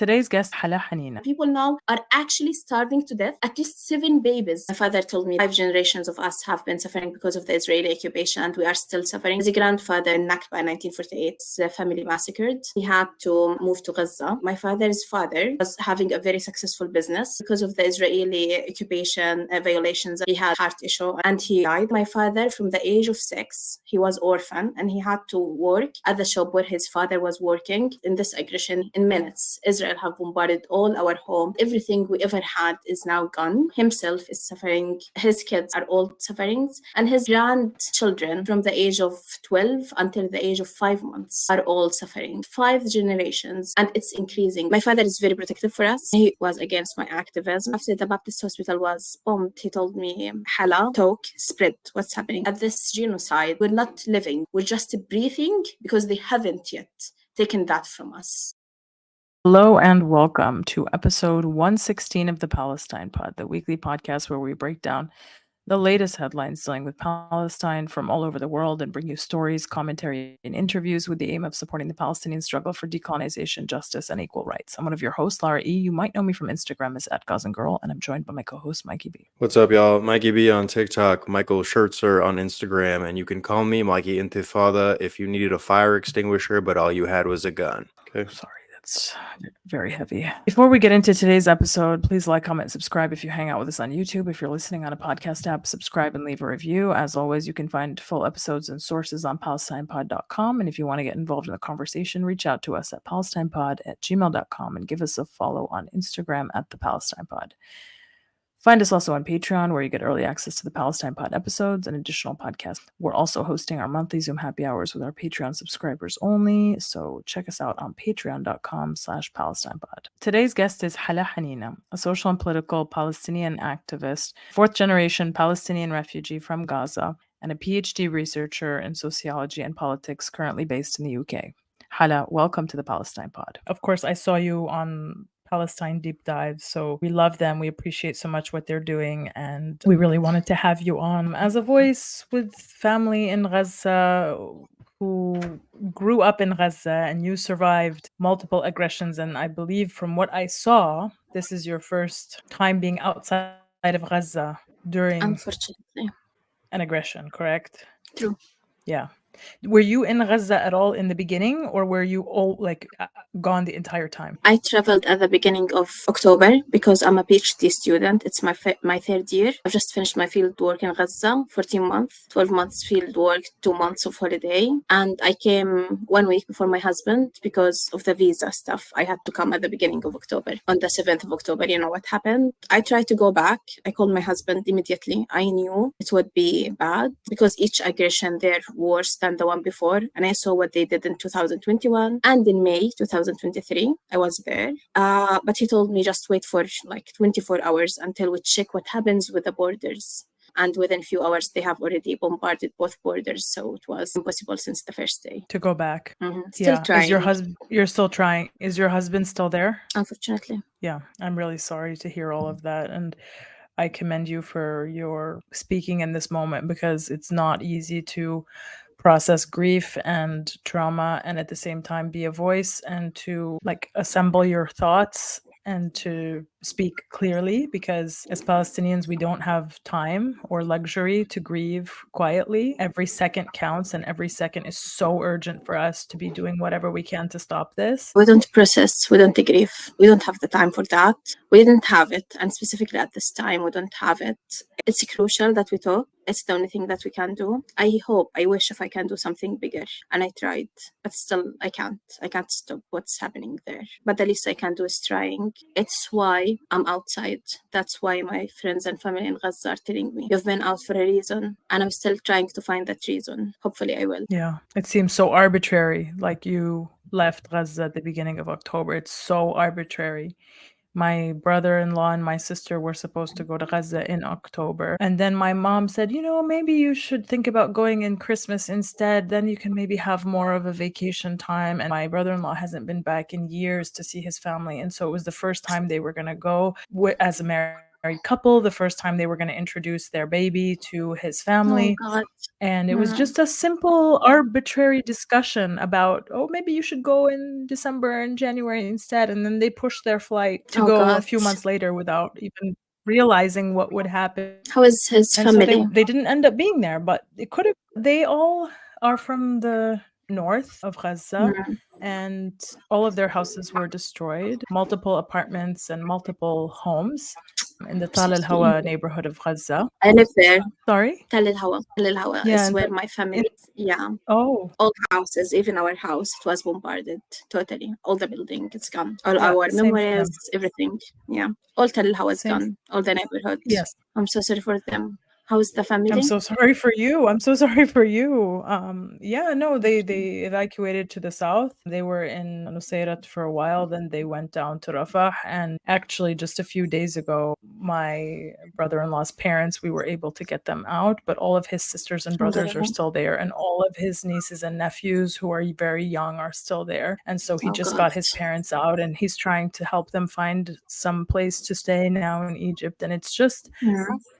Today's guest, Hala Hanina. People now are actually starving to death. At least 7 babies. My father told me 5 generations of us have been suffering because of the Israeli occupation, and we are still suffering. His grandfather in Nakba in 1948, the family massacred. He had to move to Gaza. My father's father was having a very successful business. Because of the Israeli occupation violations, he had heart issue and he died. My father, from the age of 6, he was orphan and he had to work at the shop where his father was working. In this aggression, in minutes, Israel have bombarded all our home. Everything we ever had is now gone. Himself is suffering. His kids are all suffering. And his grandchildren from the age of 12 until the age of 5 months are all suffering. 5 generations, and it's increasing. My father is very protective for us. He was against my activism. After the Baptist hospital was bombed, he told me, Hala, talk, spread what's happening. At this genocide, we're not living. We're just breathing because they haven't yet taken that from us. Hello and welcome to episode 116 of the Palestine Pod, the weekly podcast where we break down the latest headlines dealing with Palestine from all over the world and bring you stories, commentary, and interviews with the aim of supporting the Palestinian struggle for decolonization, justice, and equal rights. I'm one of your hosts, Lara E. You might know me from Instagram as @GazaGirl, and I'm joined by my co-host, Mikey B. What's up, y'all? Mikey B on TikTok, Michael Schertzer on Instagram, and you can call me Mikey Intifada if you needed a fire extinguisher, but all you had was a gun. Okay. Sorry, that's very heavy. Before we get into today's episode, please like, comment, subscribe if you hang out with us on YouTube. If you're listening on a podcast app, subscribe and leave a review. As always, you can find full episodes and sources on PalestinePod.com. And if you want to get involved in the conversation, reach out to us at PalestinePod@gmail.com and give us a follow on Instagram @ThePalestinePod. Find us also on Patreon, where you get early access to the Palestine Pod episodes and additional podcasts. We're also hosting our monthly Zoom happy hours with our Patreon subscribers only, so check us out on patreon.com/PalestinePod. Today's guest is Hala Hanina, a social and political Palestinian activist, fourth-generation Palestinian refugee from Gaza, and a PhD researcher in sociology and politics currently based in the UK. Hala, welcome to the Palestine Pod. Of course, I saw you on Palestine Deep Dive, so we love them. We appreciate so much what they're doing, and we really wanted to have you on as a voice with family in Gaza who grew up in Gaza, and you survived multiple aggressions. And I believe from what I saw, this is your first time being outside of Gaza during Unfortunately. an aggression, correct? True. Yeah. Were you in Gaza at all in the beginning, or were you all gone the entire time? I traveled at the beginning of October because I'm a PhD student. It's my 3rd year. I've just finished my field work in Gaza, 14 months, 12 months field work, 2 months of holiday. And I came 1 week before my husband because of the visa stuff. I had to come at the beginning of October. On the 7th of October, you know what happened? I tried to go back. I called my husband immediately. I knew it would be bad because each aggression there worse than the one before, and I saw what they did in 2021 and in May 2023. I was there, but he told me just wait for like 24 hours until we check what happens with the borders. And within a few hours, they have already bombarded both borders, so it was impossible since the first day to go back. Still trying. You're still trying. Is your husband still there? Unfortunately. Yeah, I'm really sorry to hear all of that, and I commend you for your speaking in this moment, because it's not easy to process grief and trauma and at the same time be a voice and to assemble your thoughts and to speak clearly, because as Palestinians, we don't have time or luxury to grieve quietly. Every second counts, and every second is so urgent for us to be doing whatever we can to stop this. We don't process, we don't grieve, we don't have the time for that. We didn't have it, and specifically at this time, we don't have it. It's crucial that we talk. It's the only thing that we can do. I wish if I can do something bigger, and I tried, but still I can't stop what's happening there. But the least I can do is trying. It's why I'm outside. That's why my friends and family in Gaza are telling me, you've been out for a reason, and I'm still trying to find that reason. Hopefully I will. Yeah, it seems so arbitrary, like you left Gaza at the beginning of October. It's so arbitrary. My brother-in-law and my sister were supposed to go to Gaza in October. And then my mom said, maybe you should think about going in Christmas instead. Then you can maybe have more of a vacation time. And my brother-in-law hasn't been back in years to see his family. And so it was the first time they were going to go as Americans. married couple the first time they were going to introduce their baby to his family. Oh God. And it was just a simple, arbitrary discussion about, oh, maybe you should go in December and January instead. And then they pushed their flight to go a few months later without even realizing what would happen. How is his And family? so they didn't end up being there, but it could have. They all are from the north of Gaza, and all of their houses were destroyed. Multiple apartments and multiple homes in the Tal al-Hawa neighborhood of Gaza. I live there. Sorry? Tal al-Hawa. Tal al-Hawa is where my family is. Yeah. Oh. All houses, even our house, it was bombarded totally. All the building, it's gone. All Yeah, our same for memories, them. everything. Yeah. All Tal al-Hawa is Same. gone. All the neighborhood. Yes. I'm so sorry for them. How's the family? I'm so sorry for you. I'm so sorry for you. Yeah, no, they evacuated to the south. They were in Nusayrat for a while, then they went down to Rafah. And actually, just a few days ago, my brother-in-law's parents, we were able to get them out, but all of his sisters and brothers are still there, and all of his nieces and nephews who are very young are still there. And so he just got his parents out, and he's trying to help them find some place to stay now in Egypt. And it's just,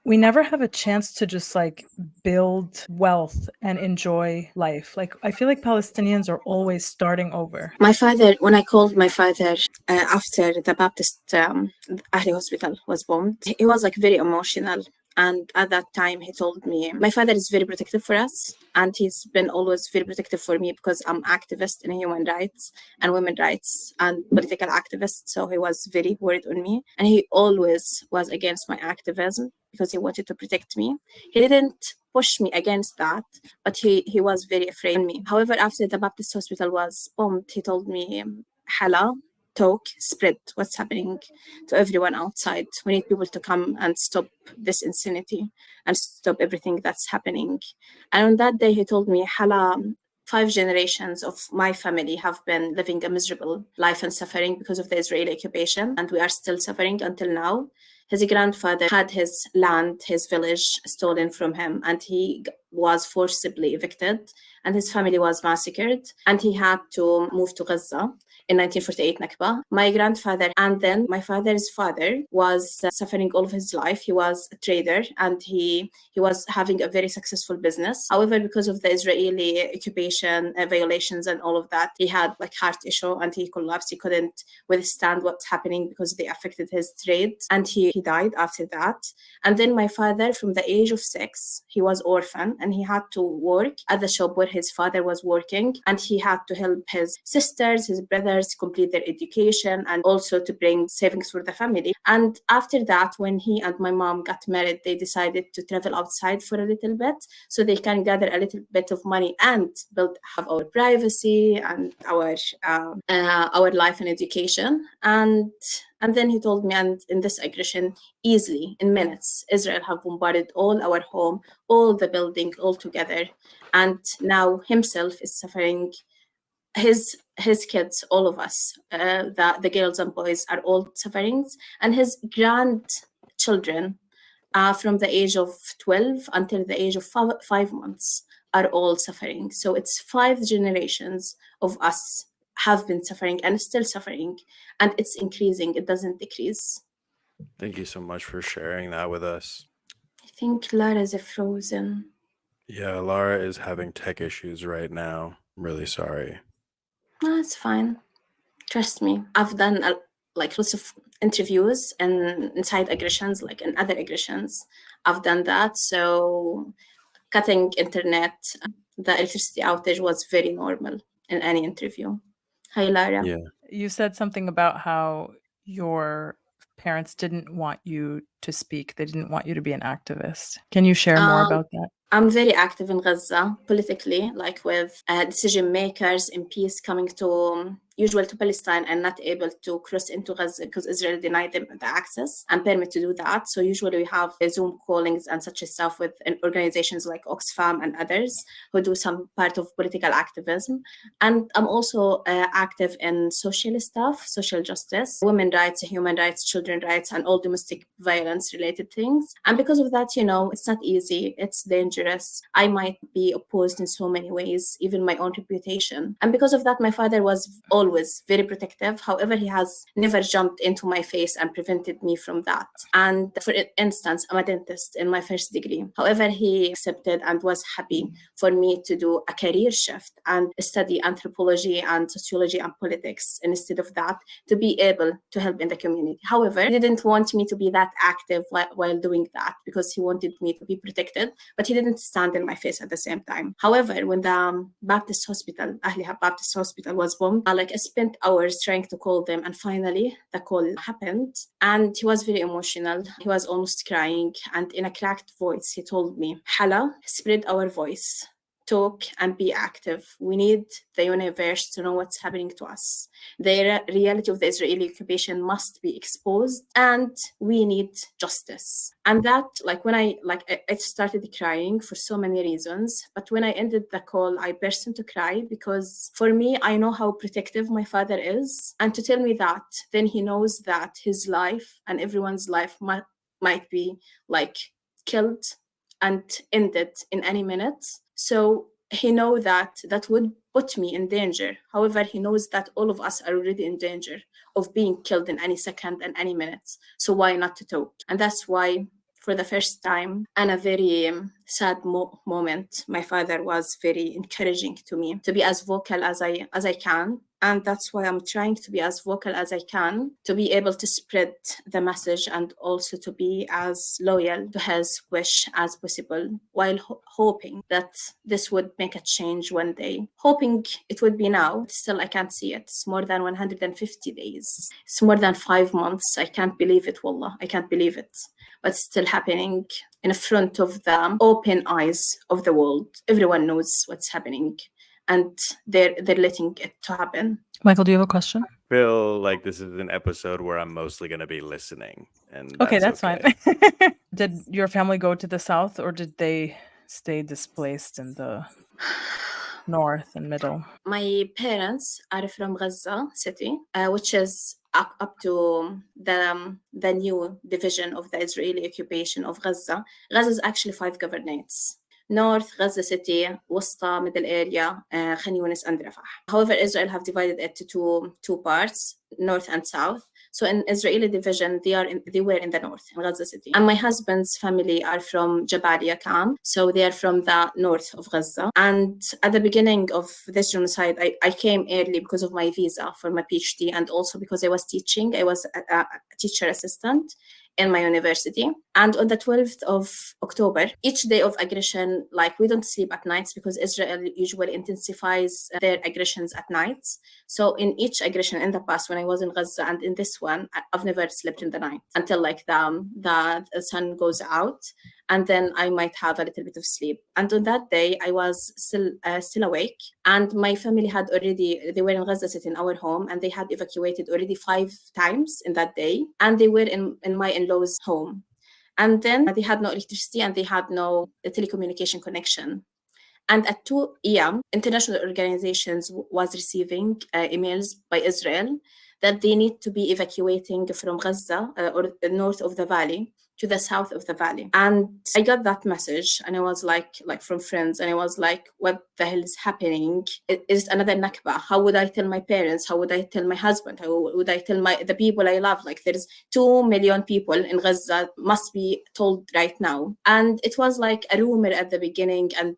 we never have a chance to just like build wealth and enjoy life. Like, I feel like Palestinians are always starting over. My father, when I called my father after the Baptist Ahli hospital was bombed, he was like very emotional. And at that time, he told me, my father is very protective for us. And he's been always very protective for me because I'm activist in human rights and women's rights and political activist. So he was very worried on me. And he always was against my activism because he wanted to protect me. He didn't push me against that, but he was very afraid of me. However, after the Baptist hospital was bombed, he told me, Hala, talk, spread what's happening to everyone outside. We need people to come and stop this insanity and stop everything that's happening. And on that day, he told me, Hala, 5 generations of my family have been living a miserable life and suffering because of the Israeli occupation, and we are still suffering until now. His grandfather had his land, his village stolen from him, and he was forcibly evicted, and his family was massacred, and he had to move to Gaza in 1948 Nakba. My grandfather and then my father's father was suffering all of his life. He was a trader and he was having a very successful business. However, because of the Israeli occupation violations and all of that, he had like heart issue and he collapsed. He couldn't withstand what's happening because they affected his trade, and he died after that. And then my father, from the age of 6, he was orphan and he had to work at the shop where his father was working, and he had to help his sisters, his brothers complete their education, and also to bring savings for the family. And after that, when he and my mom got married, they decided to travel outside for a little bit so they can gather a little bit of money and have our privacy and our life and education. And then he told me, and in this aggression, easily in minutes, Israel have bombarded all our home, all the building, all together, and now himself is suffering. His kids, all of us, the girls and boys are all suffering, and his grandchildren, from the age of 12 until the age of 5 months, are all suffering. So it's 5 generations of us have been suffering and still suffering, and it's increasing. It doesn't decrease. Thank you so much for sharing that with us. I think Lara is frozen. Yeah, Lara is having tech issues right now. I'm really sorry. No, it's fine. Trust me. I've done lots of interviews and inside aggressions, like in other aggressions. I've done that. So cutting internet, the electricity outage was very normal in any interview. Hi, Lara. Yeah. You said something about how your parents didn't want you to speak. They didn't want you to be an activist. Can you share more about that? I'm very active in Gaza politically, like with decision makers, MPs coming to usual to Palestine and not able to cross into Gaza because Israel denied them the access and permit to do that. So usually we have Zoom callings and such stuff with organizations like Oxfam and others who do some part of political activism. And I'm also active in social stuff, social justice, women's rights, human rights, children's rights, and all domestic violence related things. And because of that, it's not easy. It's dangerous. I might be opposed in so many ways, even my own reputation. And because of that, my father was always always very protective. However, he has never jumped into my face and prevented me from that. And for instance, I'm a dentist in my first degree. However, he accepted and was happy for me to do a career shift and study anthropology and sociology and politics instead of that, to be able to help in the community. However, he didn't want me to be that active while doing that because he wanted me to be protected, but he didn't stand in my face at the same time. However, when the Baptist Hospital, Ahliha Baptist Hospital was bombed, I spent hours trying to call them, and finally the call happened. And he was very emotional. He was almost crying, and in a cracked voice, he told me, Hala, spread our voice. Talk and be active. We need the universe to know what's happening to us. The reality of the Israeli occupation must be exposed, and we need justice. And that, when I started crying for so many reasons, but when I ended the call, I burst into cry because for me, I know how protective my father is, and to tell me that, then he knows that his life and everyone's life might be killed and ended in any minute. So he knows that would put me in danger. However, he knows that all of us are already in danger of being killed in any second and any minute. So why not to talk? And that's why, for the first time, and a very sad moment, my father was very encouraging to me to be as vocal as I can. And that's why I'm trying to be as vocal as I can, to be able to spread the message and also to be as loyal to his wish as possible, while hoping that this would make a change one day. Hoping it would be now, still I can't see it. It's more than 150 days. It's more than 5 months. I can't believe it, wallah. I can't believe it. But it's still happening in front of the open eyes of the world. Everyone knows what's happening, and they're letting it to happen. Michael, do you have a question? I feel like this is an episode where I'm mostly going to be listening. And that's fine. Did your family go to the south, or did they stay displaced in the north and middle? My parents are from Gaza city, which is up to the new division of the Israeli occupation of Gaza. Gaza is actually 5 governorates. North, Gaza City, Wasta, Middle Area, Khan Yunis, and Rafah. However, Israel have divided it to two parts, North and South. So in Israeli division, they were in the north, in Gaza City. And my husband's family are from Jabalia camp, so they are from the north of Gaza. And at the beginning of this genocide, I came early because of my visa for my PhD, and also because I was teaching. I was a teacher assistant in my university. And on the 12th of October, each day of aggression, we don't sleep at nights because Israel usually intensifies their aggressions at nights. So in each aggression in the past, when I was in Gaza, and in this one, I've never slept in the night until the sun goes out. And then I might have a little bit of sleep. And on that day, I was still awake. And my family they were in Gaza City in our home, and they had evacuated already 5 times in that day. And they were in my in-laws' home. And then they had no electricity and they had no telecommunication connection. And at 2 a.m., international organizations was receiving emails by Israel that they need to be evacuating from Gaza or north of the valley to the south of the valley. And I got that message, and I was like from friends, and I was like, what the hell is happening? It is another Nakba. How would I tell my parents? How would I tell my husband? How would I tell the people I love? There's 2 million people in Gaza, must be told right now. And it was like a rumor at the beginning, and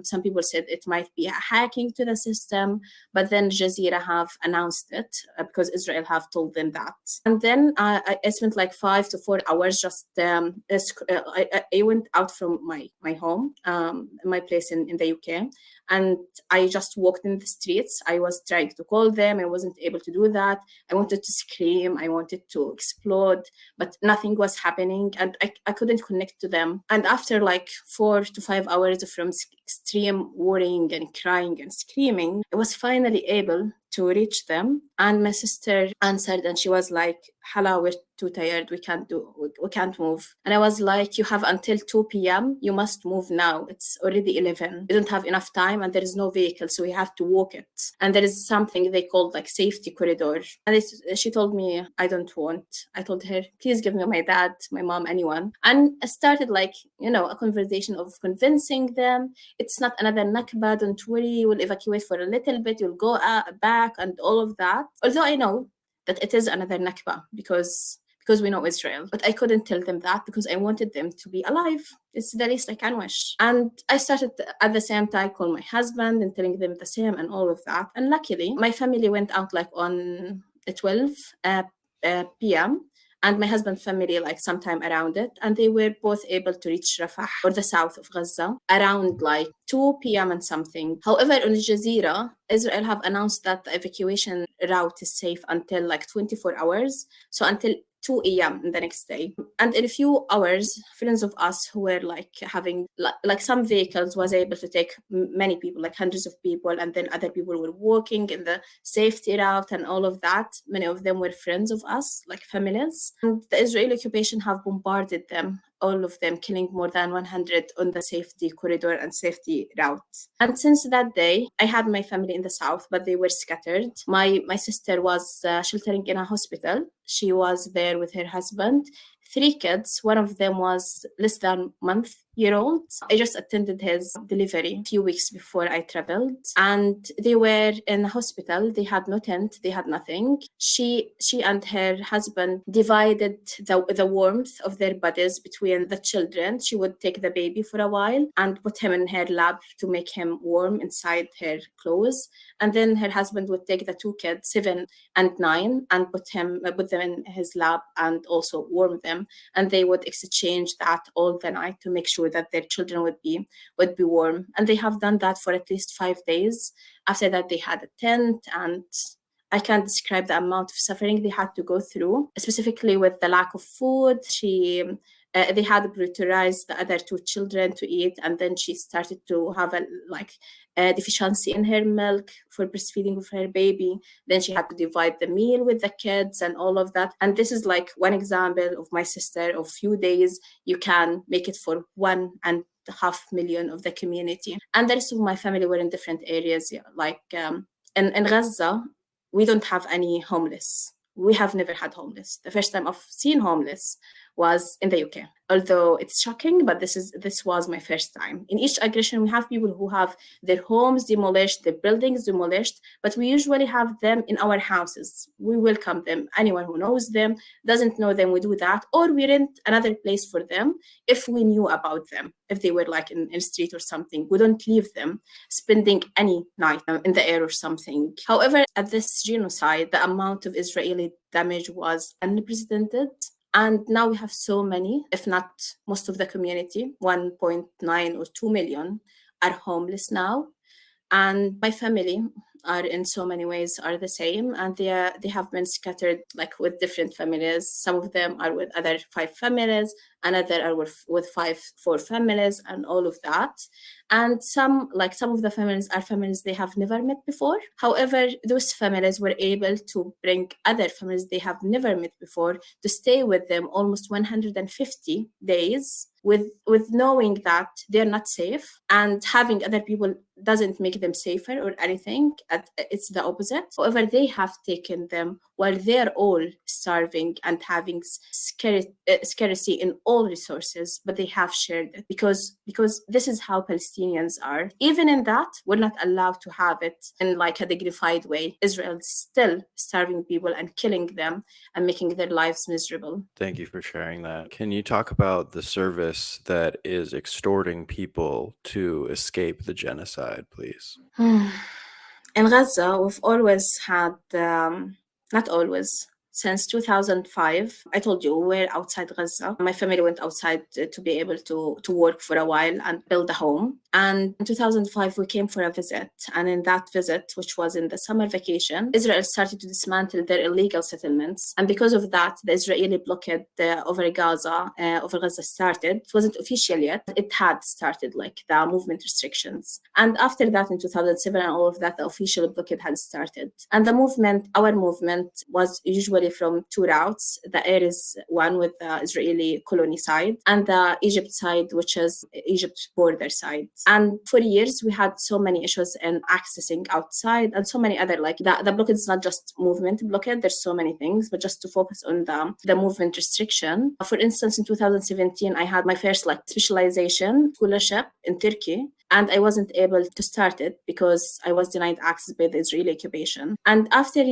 some people said it might be a hacking to the system, but then Jazeera have announced it because Israel have told them that. And then I spent 5 to 4 hours just I went out from my home, my place in the UK, and I just walked in the streets. I was trying to call them. I wasn't able to do that. I wanted to scream. I wanted to explode, but nothing was happening, and I couldn't connect to them. And after 4 to 5 hours from extreme worrying and crying and screaming, I was finally able to reach them. And my sister answered, and she was like, Hala, we're too tired. We can't move. And I was like, you have until 2 p.m. You must move now. It's already 11. You don't have enough time, and there is no vehicle, so we have to walk it. And there is something they called safety corridor. And she told me, I don't want. I told her, please give me my dad, my mom, anyone. And I started a conversation of convincing them. It's not another Nakba. Don't worry. We'll evacuate for a little bit. You'll go back. attack and all of that. Although I know that it is another Nakba because we know Israel. But I couldn't tell them that because I wanted them to be alive. It's the least I can wish. And I started at the same time call my husband and telling them the same and all of that. And luckily, my family went out like on 12 p.m. and my husband's family like sometime around it. And they were both able to reach Rafah or the south of Gaza around like 2 p.m. and something. However, on Al Jazeera, Israel have announced that the evacuation route is safe until like 24 hours. So until 2 a.m. the next day. And in a few hours, friends of us who were like having like some vehicles was able to take many people, like hundreds of people, and then other people were walking in the safety route and all of that. Many of them were friends of us, like families. And the Israeli occupation have bombarded them, all of them, killing more than 100 on the safety corridor and safety route. And since that day, I had my family in the south, but they were scattered. My sister was sheltering in a hospital. She was there with her husband, 3 kids. One of them was less than month-old. I just attended his delivery a few weeks before I traveled, and they were in the hospital. They had no tent, they had nothing. She and her husband divided the warmth of their bodies between the children. She would take the baby for a while and put him in her lap to make him warm inside her clothes. And then her husband would take the 2 kids, 7 and 9, and put them in his lap and also warm them. And they would exchange that all the night to make sure that their children would be warm. And they have done that for at least 5 days. After that, they had a tent, and I can't describe the amount of suffering they had to go through, specifically with the lack of food. They had brutalized the other 2 children to eat, and then she started to have a deficiency in her milk for breastfeeding of her baby. Then she had to divide the meal with the kids and all of that. And this is like one example of my sister of few days. You can make it for 1.5 million of the community. And the rest of my family were in different areas. Like in Gaza, we don't have any homeless. We have never had homeless. The first time I've seen homeless was in the UK. Although it's shocking, but this was my first time. In each aggression, we have people who have their homes demolished, their buildings demolished, but we usually have them in our houses. We welcome them. Anyone who knows them, doesn't know them, we do that. Or we rent another place for them if we knew about them. If they were like in a street or something, we don't leave them spending any night in the air or something. However, at this genocide, the amount of Israeli damage was unprecedented. And now we have so many, if not most of the community, 1.9 or 2 million are homeless now. And my family are in so many ways are the same, and they have been scattered like with different families. Some of them are with other 5 families, another are with 4 families, and all of that. And some of the families are families they have never met before. However, those families were able to bring other families they have never met before to stay with them almost 150 days with knowing that they're not safe, and having other people doesn't make them safer or anything. It's the opposite. However, they have taken them while they're all starving and having scarcity in all resources, but they have shared it because this is how Palestinians are. Even in that, we're not allowed to have it in like a dignified way. Israel's still starving people and killing them and making their lives miserable. Thank you for sharing that. Can you talk about the service that is extorting people to escape the genocide, please? In Gaza, we've always had, not always, since 2005, I told you, we're outside Gaza. My family went outside to be able to work for a while and build a home. And in 2005, we came for a visit. And in that visit, which was in the summer vacation, Israel started to dismantle their illegal settlements. And because of that, the Israeli blockade over Gaza started. It wasn't official yet. It had started, like the movement restrictions. And after that, in 2007 and all of that, the official blockade had started. And our movement was usually from 2 routes. The air is one with the Israeli colony side, and the Egypt side, which is Egypt border side. And for years, we had so many issues in accessing outside and so many other, like the blockade is not just movement blockade, there's so many things, but just to focus on the movement restriction. For instance, in 2017, I had my first like specialization scholarship in Turkey and I wasn't able to start it because I was denied access by the Israeli occupation. And after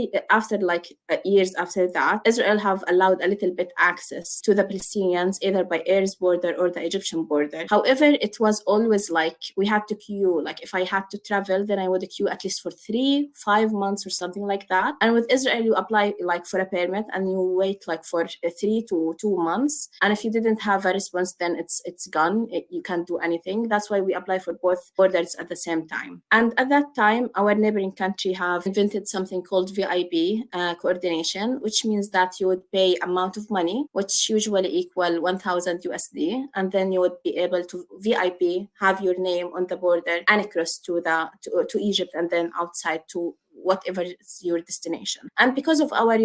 years after that, Israel have allowed a little bit access to the Palestinians, either by air's border or the Egyptian border. However, it was always like we had to queue. Like if I had to travel, then I would queue at least for 3-5 months or something like that. And with Israel, you apply like for a permit and you wait like for 3 to 2 months. And if you didn't have a response, then it's gone. You can't do anything. That's why we apply for both borders at the same time. And at that time, our neighboring country have invented something called VIP coordination, which means that you would pay amount of money, which usually equal 1,000 USD, and then you would be able to VIP, have your name on the border and cross to Egypt, and then outside to whatever is your destination. And because of our,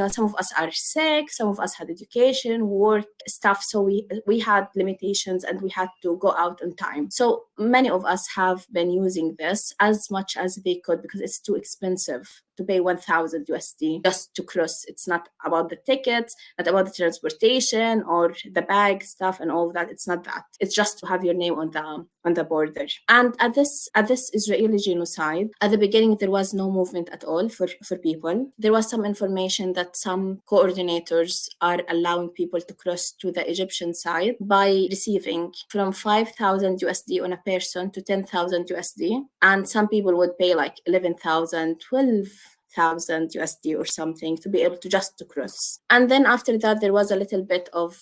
some of us are sick, some of us had education, work stuff, so we had limitations and we had to go out on time. So many of us have been using this as much as they could because it's too expensive to pay 1,000 USD just to cross. It's not about the tickets, not about the transportation or the bag stuff and all of that. It's not that. It's just to have your name on the border. And at this Israeli genocide, at the beginning there was no movement at all for people. There was some information that some coordinators are allowing people to cross to the Egyptian side by receiving from 5,000 USD on a person to 10,000 USD, and some people would pay like 11,000, 12,000 USD or something to be able to just to cross. And then after that, there was a little bit of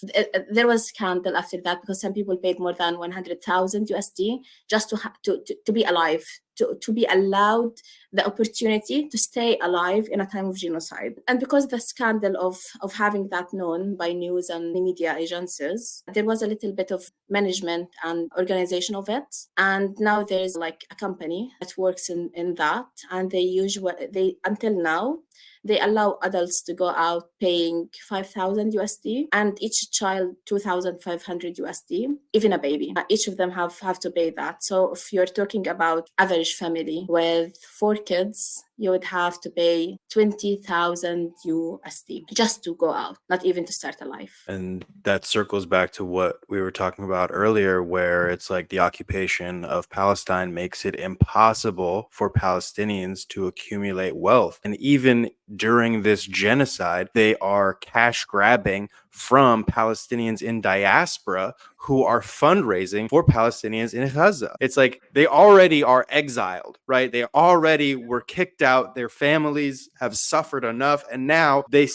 there was scandal after that because some people paid more than 100,000 USD just to be alive, to be allowed the opportunity to stay alive in a time of genocide. And because the scandal of having that known by news and media agencies, there was a little bit of management and organization of it. And now there's like a company that works in that, and they until now they allow adults to go out paying 5,000 USD and each child 2,500 USD, even a baby. Each of them have to pay that. So if you're talking about average family with 4 kids, you would have to pay 20,000 USD just to go out, not even to start a life. And that circles back to what we were talking about earlier, where it's like the occupation of Palestine makes it impossible for Palestinians to accumulate wealth. And even during this genocide, they are cash grabbing from Palestinians in diaspora who are fundraising for Palestinians in Gaza. It's like they already are exiled, right? They already were kicked out. Their families have suffered enough. And now they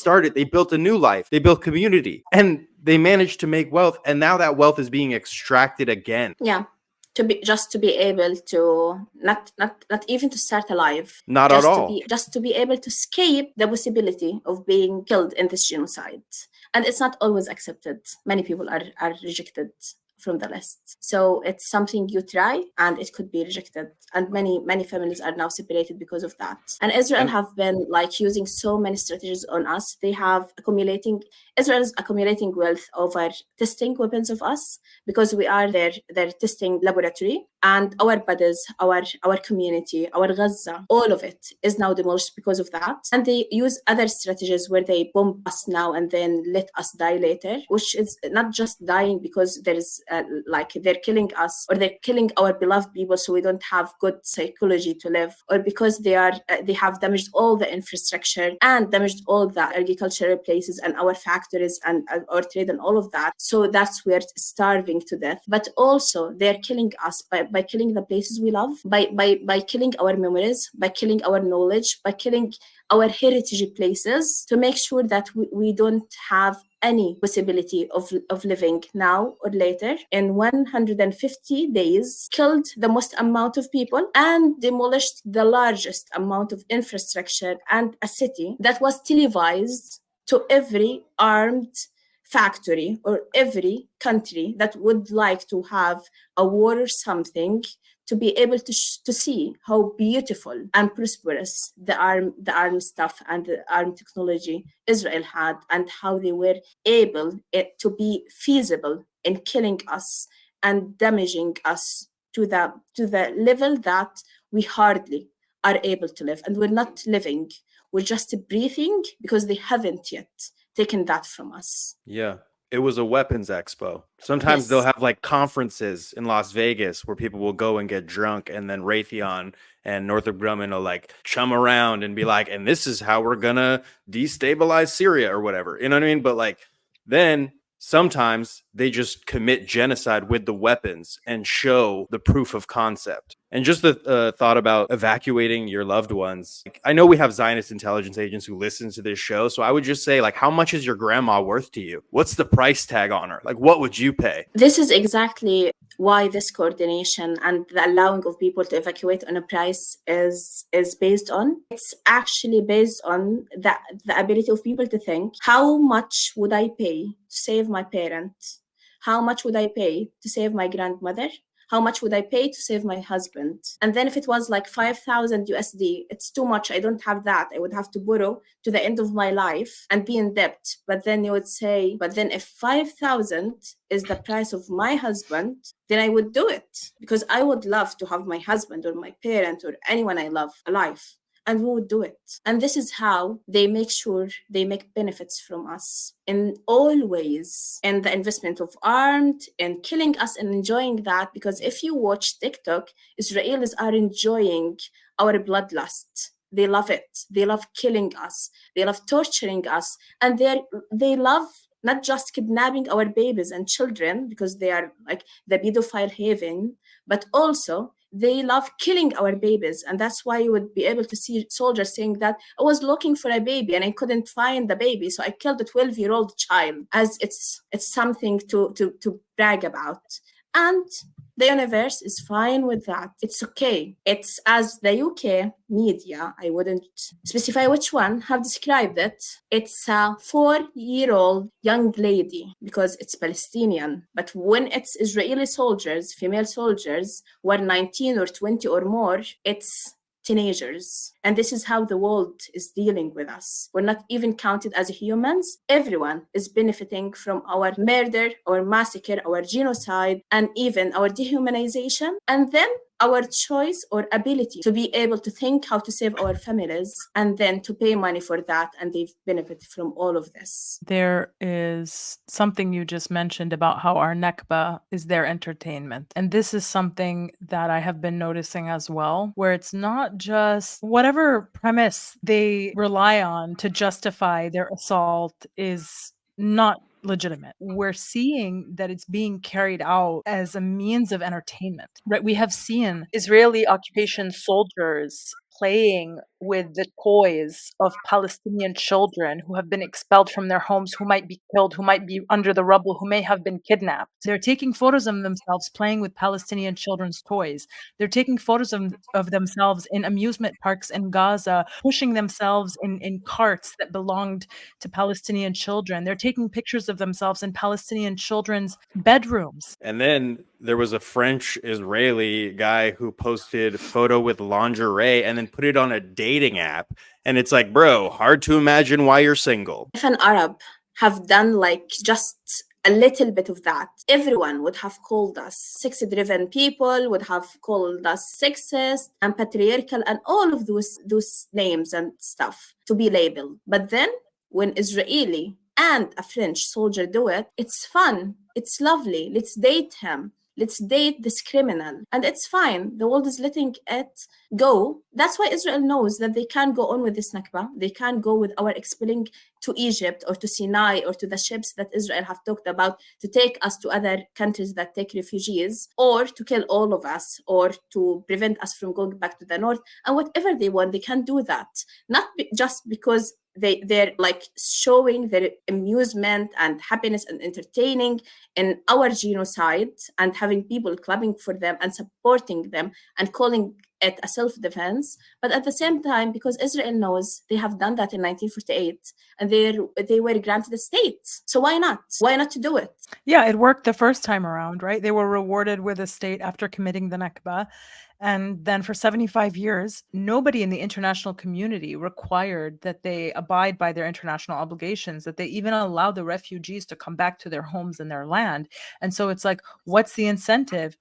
built a new life. They built community and they managed to make wealth. And now that wealth is being extracted again. Yeah. To be able to not even to start alive, not at all, just to be able to escape the possibility of being killed in this genocide. And it's not always accepted. Many people are rejected from the list. So it's something you try and it could be rejected. And many families are now separated because of that. And Israel have been like using so many strategies on us. Israel is accumulating wealth over testing weapons of us because we are their testing laboratory. And our bodies, our community, our Gaza, all of it is now demolished because of that. And they use other strategies where they bomb us now and then let us die later, which is not just dying because there is like they're killing us or they're killing our beloved people so we don't have good psychology to live, or because they have damaged all the infrastructure and damaged all the agricultural places and our factories and our trade and all of that. So that's we're starving to death. But also they're killing us by killing the places we love, by killing our memories, by killing our knowledge, by killing our heritage places, to make sure that we don't have any possibility of living now or later. In 150 days, killed the most amount of people and demolished the largest amount of infrastructure and a city that was televised to every armed factory or every country that would like to have a war or something, to be able to see how beautiful and prosperous the arm stuff and the arm technology Israel had, and how they were able to be feasible in killing us and damaging us to the level that we hardly are able to live. And we're not living, we're just breathing because they haven't yet taken that from us. Yeah. It was a weapons expo. Sometimes Yes. they'll have like conferences in Las Vegas where people will go and get drunk, and then Raytheon and Northrop Grumman will like chum around and be like, and this is how we're gonna destabilize Syria or whatever. You know what I mean? But like then sometimes they just commit genocide with the weapons and show the proof of concept. And just the thought about evacuating your loved ones. Like, I know we have Zionist intelligence agents who listen to this show. So I would just say, like, how much is your grandma worth to you? What's the price tag on her? Like, what would you pay? This is exactly why this coordination and the allowing of people to evacuate on a price is based on. It's actually based on the ability of people to think, how much would I pay to save my parent? How much would I pay to save my grandmother? How much would I pay to save my husband? And then if it was like 5,000 USD, it's too much. I don't have that. I would have to borrow to the end of my life and be in debt. But then you would say, but then if 5,000 is the price of my husband, then I would do it, because I would love to have my husband or my parent or anyone I love alive. And we would do it. And this is how they make sure they make benefits from us in all ways, in the investment of armed and killing us and enjoying that. Because if you watch TikTok, Israelis are enjoying our bloodlust. They love it. They love killing us. They love torturing us. And they love not just kidnapping our babies and children because they are like the pedophile haven, but also they love killing our babies. And that's why you would be able to see soldiers saying that I was looking for a baby and I couldn't find the baby, so I killed a 12-year-old child, as it's something to brag about. And the universe is fine with that. It's okay. It's as the UK media, I wouldn't specify which one, have described it. It's a 4-year-old young lady because it's Palestinian. But when it's Israeli soldiers, female soldiers, who are 19 or 20 or more, it's teenagers. And this is how the world is dealing with us. We're not even counted as humans. Everyone is benefiting from our murder, our massacre, our genocide, and even our dehumanization. And then our choice or ability to be able to think how to save our families and then to pay money for that. And they've benefited from all of this. There is something you just mentioned about how our Nakba is their entertainment. And this is something that I have been noticing as well, where it's not just whatever premise they rely on to justify their assault is not legitimate. We're seeing that it's being carried out as a means of entertainment, right? We have seen Israeli occupation soldiers playing with the toys of Palestinian children who have been expelled from their homes, who might be killed, who might be under the rubble, who may have been kidnapped. They're taking photos of themselves playing with Palestinian children's toys. They're taking photos of themselves in amusement parks in Gaza, pushing themselves in carts that belonged to Palestinian children. They're taking pictures of themselves in Palestinian children's bedrooms. And then there was a French Israeli guy who posted photo with lingerie and then put it on a dating app. And it's like, bro, hard to imagine why you're single. If an Arab have done like just a little bit of that, everyone would have called us sex-driven people, would have called us sexist and patriarchal and all of those names and stuff to be labeled. But then when Israeli and a French soldier do it, it's fun, it's lovely, let's date him. Let's date this criminal. And it's fine. The world is letting it go. That's why Israel knows that they can't go on with this Nakba. They can't go with our expelling to Egypt or to Sinai or to the ships that Israel have talked about to take us to other countries that take refugees, or to kill all of us, or to prevent us from going back to the north. And whatever they want, they can do that. Not just because they're like showing their amusement and happiness and entertaining in our genocide and having people clapping for them and supporting them and calling it a self-defense, but at the same time, because Israel knows they have done that in 1948 and they were granted a state. So why not? Why not to do it? Yeah, it worked the first time around, right? They were rewarded with a state after committing the Nakba. And then for 75 years, nobody in the international community required that they abide by their international obligations, that they even allow the refugees to come back to their homes and their land. And so it's like, what's the incentive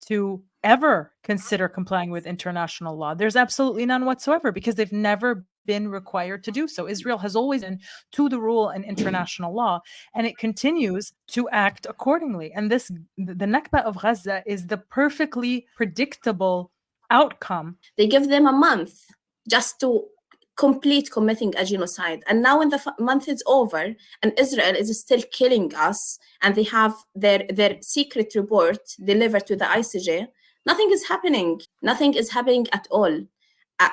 to ever consider complying with international law? There's absolutely none whatsoever, because they've never been required to do so. Israel has always been to the rule and international law, and it continues to act accordingly. And the Nakba of Gaza is the perfectly predictable outcome. They give them a month just to complete committing a genocide. And now when the month is over and Israel is still killing us and they have their secret report delivered to the ICJ, nothing is happening. Nothing is happening at all.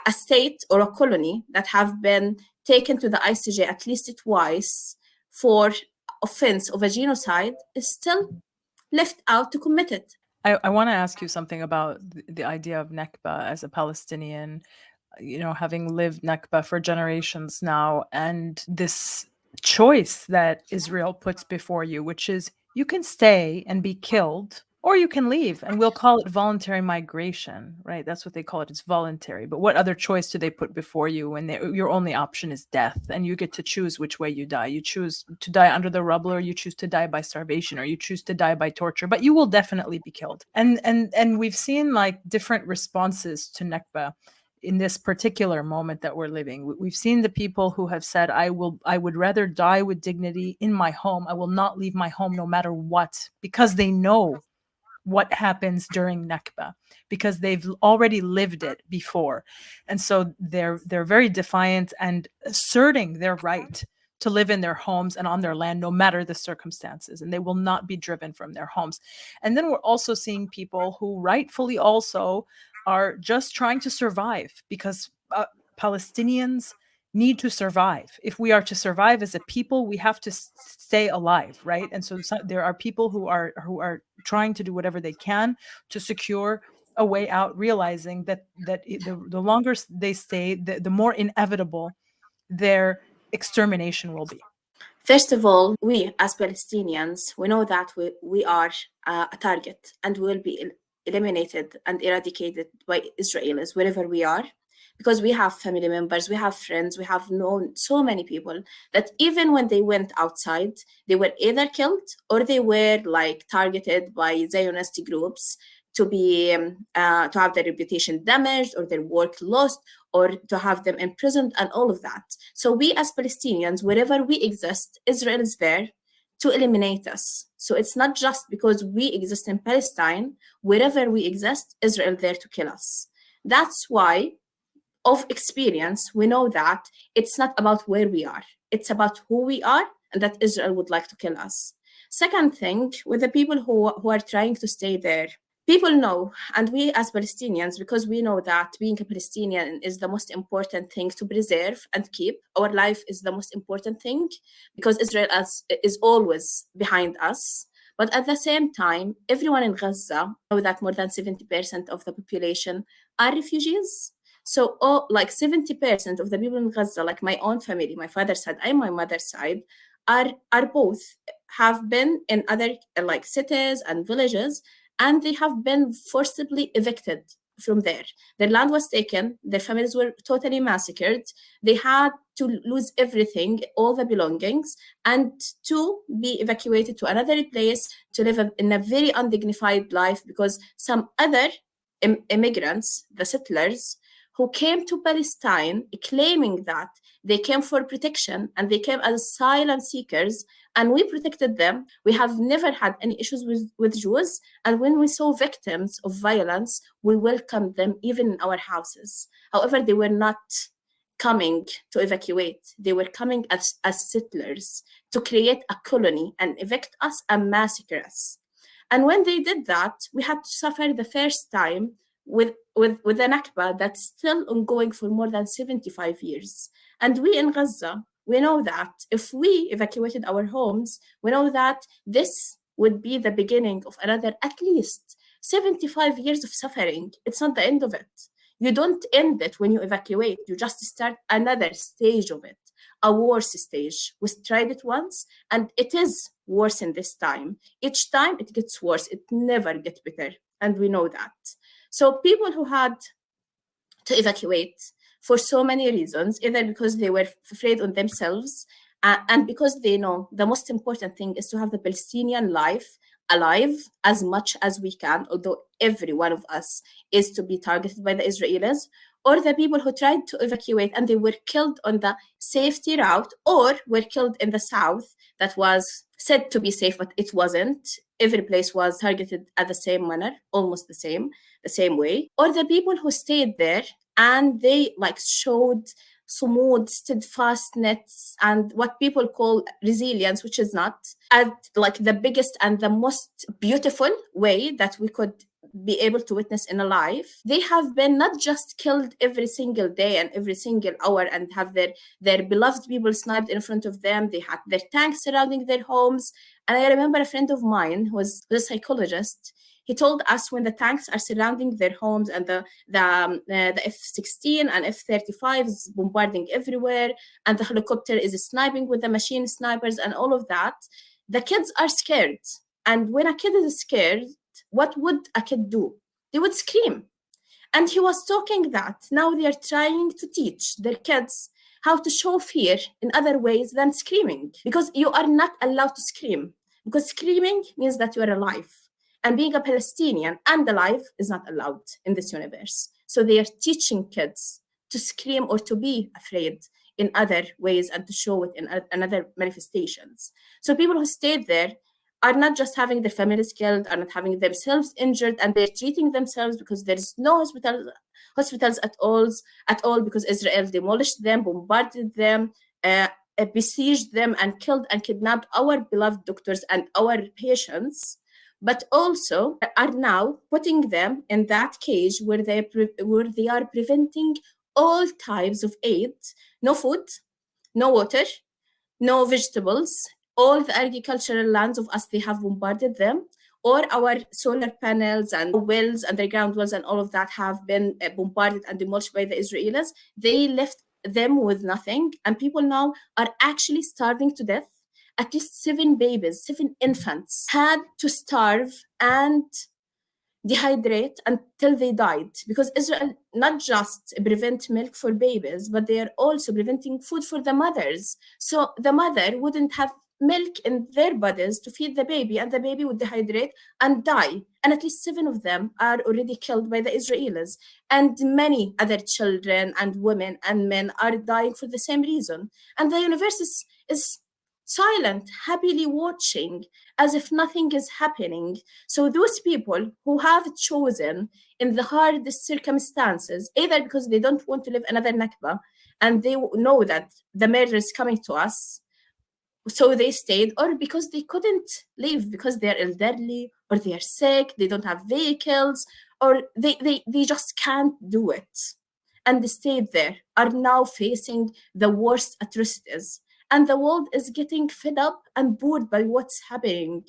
A state or a colony that have been taken to the ICJ at least twice for offense of a genocide is still left out to commit it. I want to ask you something about the idea of Nakba as a Palestinian, having lived Nakba for generations now, and this choice that Israel puts before you, which is you can stay and be killed, or you can leave, and we'll call it voluntary migration, right? That's what they call it. It's voluntary. But what other choice do they put before you when your only option is death, and you get to choose which way you die? You choose to die under the rubble, or you choose to die by starvation, or you choose to die by torture, but you will definitely be killed. And we've seen like different responses to Nakba in this particular moment that we're living. We've seen the people who have said, I would rather die with dignity in my home. I will not leave my home no matter what, because they know what happens during Nakba, because they've already lived it before. And so they're very defiant and asserting their right to live in their homes and on their land, no matter the circumstances, and they will not be driven from their homes. And then we're also seeing people who rightfully also are just trying to survive, because Palestinians need to survive. If we are to survive as a people, we have to stay alive, right? And so there are people who are trying to do whatever they can to secure a way out, realizing that the longer they stay, the more inevitable their extermination will be. First of all, we as Palestinians, we know that we are a target and will be eliminated and eradicated by Israelis wherever we are, because we have family members, we have friends, we have known so many people that even when they went outside, they were either killed or they were like targeted by Zionist groups to be to have their reputation damaged or their work lost or to have them imprisoned and all of that. So we as Palestinians, wherever we exist, Israel is there to eliminate us. So it's not just because we exist in Palestine, wherever we exist, Israel is there to kill us. That's why, of experience, we know that it's not about where we are. It's about who we are and that Israel would like to kill us. Second thing, with the people who are trying to stay there, people know, and we as Palestinians, because we know that being a Palestinian is the most important thing to preserve and keep. Our life is the most important thing because Israel is always behind us. But at the same time, everyone in Gaza know that more than 70% of the population are refugees. So like 70% of the people in Gaza, like my own family, my father's side and my mother's side, are both have been in other like cities and villages, and they have been forcibly evicted from there. Their land was taken, their families were totally massacred, they had to lose everything, all the belongings, and to be evacuated to another place to live in a very undignified life because some other immigrants, the settlers, who came to Palestine claiming that they came for protection and they came as asylum seekers, and we protected them. We have never had any issues with Jews. And when we saw victims of violence, we welcomed them even in our houses. However, they were not coming to evacuate. They were coming as settlers to create a colony and evict us and massacre us. And when they did that, we had to suffer the first time with the Nakba that's still ongoing for more than 75 years. And we in Gaza, we know that if we evacuated our homes, we know that this would be the beginning of another at least 75 years of suffering. It's not the end of it. You don't end it when you evacuate. You just start another stage of it, a worse stage. We tried it once, and it is worse in this time. Each time it gets worse. It never gets better, and we know that. So people who had to evacuate for so many reasons, either because they were afraid on themselves and because they know the most important thing is to have the Palestinian life alive as much as we can, although every one of us is to be targeted by the Israelis, or the people who tried to evacuate and they were killed on the safety route or were killed in the south that was said to be safe, but it wasn't. Every place was targeted at the same manner, almost the same way. Or the people who stayed there and they like showed sumud, steadfastness, and what people call resilience, which is not at like the biggest and the most beautiful way that we could be able to witness in a life. They have been not just killed every single day and every single hour and have their beloved people sniped in front of them. They had their tanks surrounding their homes. And I remember a friend of mine who was a psychologist. He told us when the tanks are surrounding their homes and the F-16 and F-35 is bombarding everywhere and the helicopter is sniping with the machine snipers and all of that, the kids are scared. And when a kid is scared, what would a kid do? They would scream. And he was talking that now they are trying to teach their kids how to show fear in other ways than screaming, because you are not allowed to scream, because screaming means that you are alive. And being a Palestinian and alive is not allowed in this universe. So they are teaching kids to scream or to be afraid in other ways and to show it in another manifestations. So people who stayed there are not just having their families killed, are not having themselves injured, and they're treating themselves because there is no hospitals at all because Israel demolished them, bombarded them, besieged them, and killed and kidnapped our beloved doctors and our patients. But also are now putting them in that cage where they are preventing all types of aid, no food, no water, no vegetables. All the agricultural lands of us, they have bombarded them, or our solar panels and wells, underground wells, and all of that have been bombarded and demolished by the Israelis. They left them with nothing, and people now are actually starving to death. At least 7 infants had to starve and dehydrate until they died, because Israel not just prevent milk for babies, but they are also preventing food for the mothers. So the mother wouldn't have milk in their bodies to feed the baby, and the baby would dehydrate and die. And at least 7 of them are already killed by the Israelis. And many other children and women and men are dying for the same reason. And the universe is silent, happily watching as if nothing is happening. So those people who have chosen in the hardest circumstances, either because they don't want to live another Nakba and they know that the murder is coming to us, so they stayed, or because they couldn't leave because they're elderly or they are sick, they don't have vehicles, or they just can't do it. And they stayed there, are now facing the worst atrocities. And the world is getting fed up and bored by what's happening.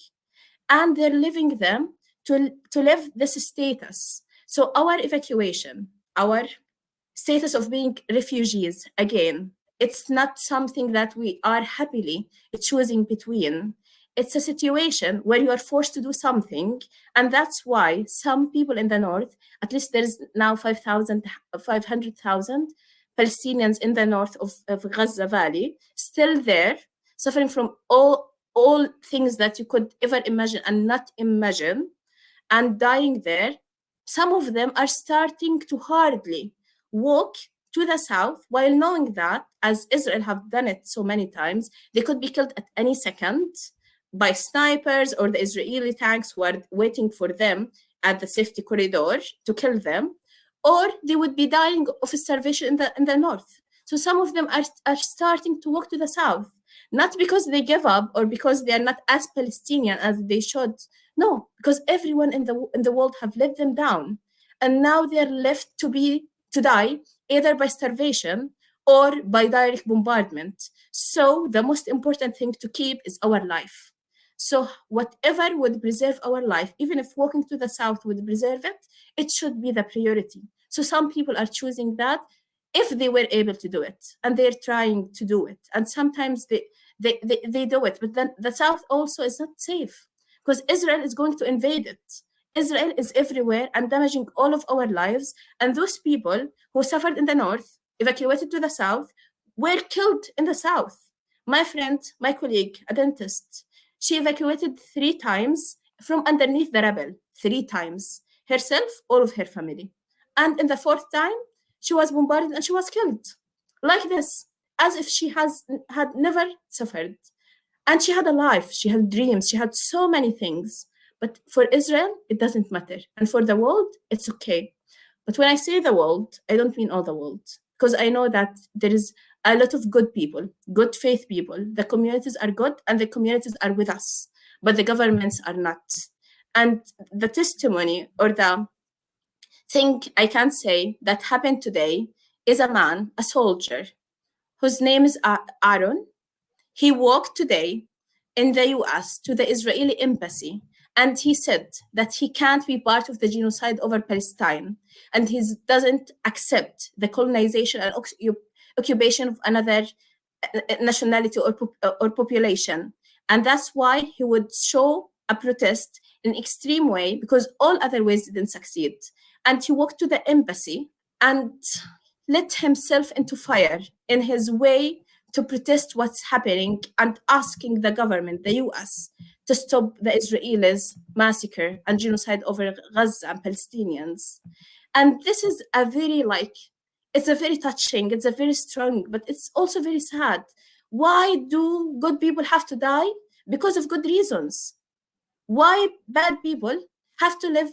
And they're leaving them to live this status. So our evacuation, our status of being refugees, again, it's not something that we are happily choosing between. It's a situation where you are forced to do something. And that's why some people in the north, at least there's now 500,000 Palestinians in the north of Gaza Valley, still there, suffering from all things that you could ever imagine and not imagine, and dying there. Some of them are starting to hardly walk to the south, while knowing that, as Israel have done it so many times, they could be killed at any second by snipers or the Israeli tanks who are waiting for them at the safety corridor to kill them, or they would be dying of starvation in the north. So some of them are starting to walk to the south, not because they give up or because they are not as Palestinian as they should. No, because everyone in the world have let them down, and now they are left to die either by starvation or by direct bombardment. So the most important thing to keep is our life. So whatever would preserve our life, even if walking to the south would preserve it, it should be the priority. So some people are choosing that if they were able to do it, and they're trying to do it. And sometimes they do it, but then the south also is not safe because Israel is going to invade it. Israel is everywhere and damaging all of our lives. And those people who suffered in the north, evacuated to the south, were killed in the south. My friend, my colleague, a dentist, she evacuated 3 times from underneath the rubble, 3 times. Herself, all of her family. And in the 4th time, she was bombarded and she was killed. Like this, as if she had never suffered. And she had a life, she had dreams, she had so many things. But for Israel, it doesn't matter. And for the world, it's okay. But when I say the world, I don't mean all the world. Because I know that there is a lot of good people, good faith people. The communities are good and the communities are with us, but the governments are not. And the testimony or the thing I can say that happened today is a man, a soldier, whose name is Aaron. He walked today in the US to the Israeli embassy, and he said that he can't be part of the genocide over Palestine, and he doesn't accept the colonization and occupation of another nationality or population. And that's why he would show a protest in extreme way, because all other ways didn't succeed. And he walked to the embassy and let himself into fire in his way to protest what's happening and asking the government, the US, to stop the Israelis' massacre and genocide over Gaza and Palestinians. And this is a very it's a very touching, it's a very strong, but it's also very sad. Why do good people have to die? Because of good reasons. Why bad people have to live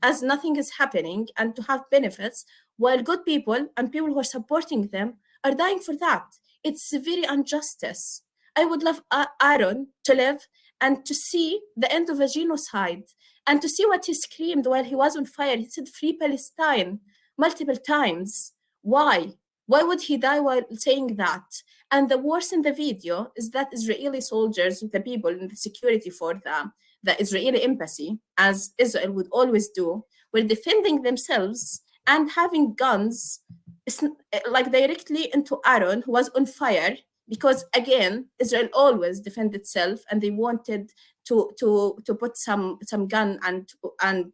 as nothing is happening and to have benefits, while good people and people who are supporting them are dying for that? It's a very injustice. I would love Aaron to live and to see the end of a genocide and to see what he screamed while he was on fire. He said, "Free Palestine," multiple times. Why? Why would he die while saying that? And the worst in the video is that Israeli soldiers, the people in the security for the Israeli embassy, as Israel would always do, were defending themselves and having guns directly into Aaron, who was on fire, because again, Israel always defend itself, and they wanted to put some gun and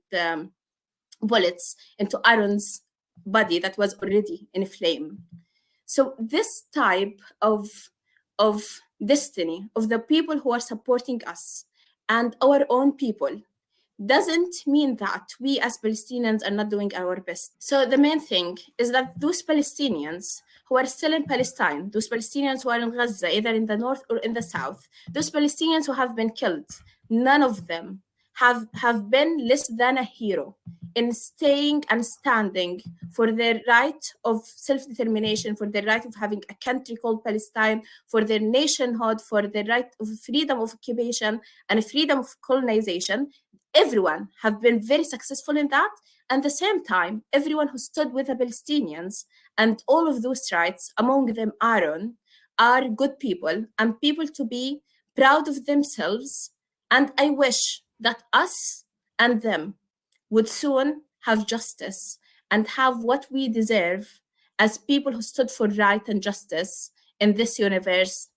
bullets into Aaron's body that was already in flame. So this type of destiny of the people who are supporting us and our own people doesn't mean that we as Palestinians are not doing our best. So the main thing is that those Palestinians who are still in Palestine, those Palestinians who are in Gaza, either in the north or in the south, those Palestinians who have been killed, none of them have been less than a hero in staying and standing for their right of self-determination, for their right of having a country called Palestine, for their nationhood, for their right of freedom of occupation and freedom of colonization. Everyone have been very successful in that. And at the same time, everyone who stood with the Palestinians and all of those rights, among them Aaron, are good people and people to be proud of themselves. And I wish that us and them would soon have justice and have what we deserve as people who stood for right and justice in this universe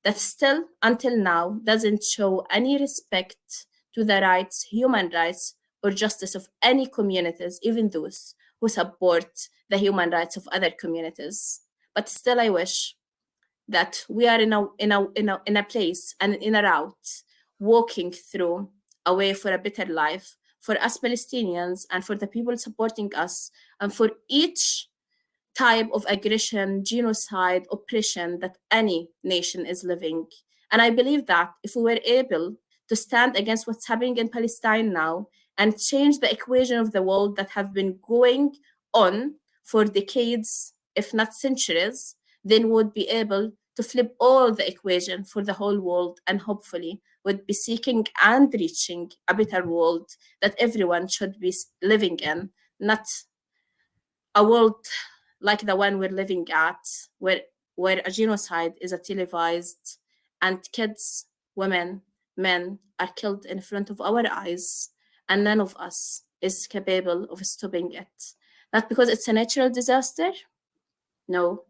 that still, until now, doesn't show any respect to the rights, human rights, or justice of any communities, even those who support the human rights of other communities. But still, I wish that we are in a place and in a route, walking through a way for a better life for us Palestinians and for the people supporting us, and for each type of aggression, genocide, oppression that any nation is living. And I believe that if we were able to stand against what's happening in Palestine now and change the equation of the world that have been going on for decades, if not centuries, then we would be able to flip all the equation for the whole world, and hopefully would be seeking and reaching a better world that everyone should be living in, not a world like the one we're living at, where a genocide is a televised and kids, women, men are killed in front of our eyes, and none of us is capable of stopping it. Not because it's a natural disaster, no,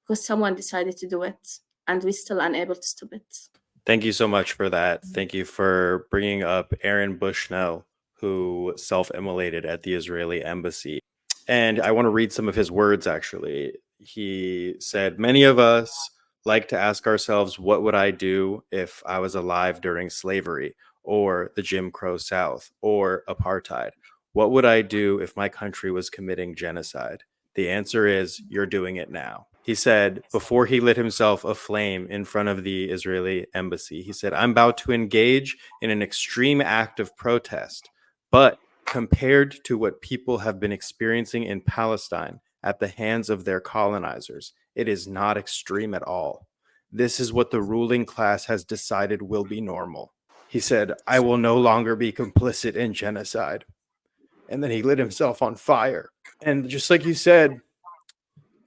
because someone decided to do it, and we're still unable to stop it. Thank you so much for that. Thank you for bringing up Aaron Bushnell, who self-immolated at the Israeli embassy. And I want to read some of his words, actually. He said, "Many of us like to ask ourselves, what would I do if I was alive during slavery or the Jim Crow South or apartheid? What would I do if my country was committing genocide? The answer is you're doing it now. He said before he lit himself aflame in front of the Israeli embassy, he said, I'm about to engage in an extreme act of protest, but compared to what people have been experiencing in Palestine at the hands of their colonizers, it is not extreme at all. This is what the ruling class has decided will be normal. He said, I will no longer be complicit in genocide. And then he lit himself on fire. And just like you said,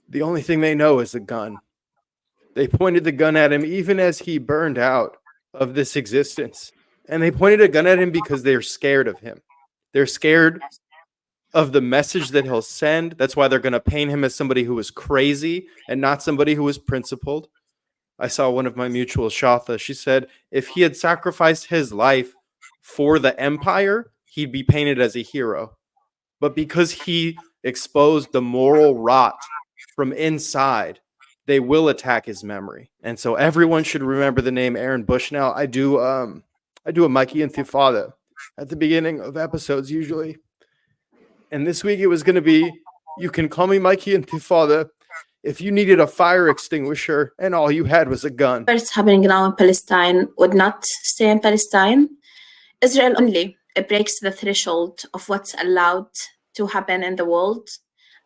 the only thing they know is a gun. They pointed the gun at him even as he burned out of this existence. And they pointed a gun at him because they're scared of him. They're scared of the message that he'll send. That's why they're going to paint him as somebody who was crazy and not somebody who was principled. I saw one of my mutuals, Shatha. She said if he had sacrificed his life for the empire, he'd be painted as a hero. But because he exposed the moral rot from inside, they will attack his memory. And so everyone should remember the name Aaron Bushnell. I do a Mikey Intifada at the beginning of episodes usually. And this week it was going to be, you can call me Mikey Intifada if you needed a fire extinguisher and all you had was a gun. What's happening now in Palestine would not stay in Palestine. Israel only breaks the threshold of what's allowed to happen in the world,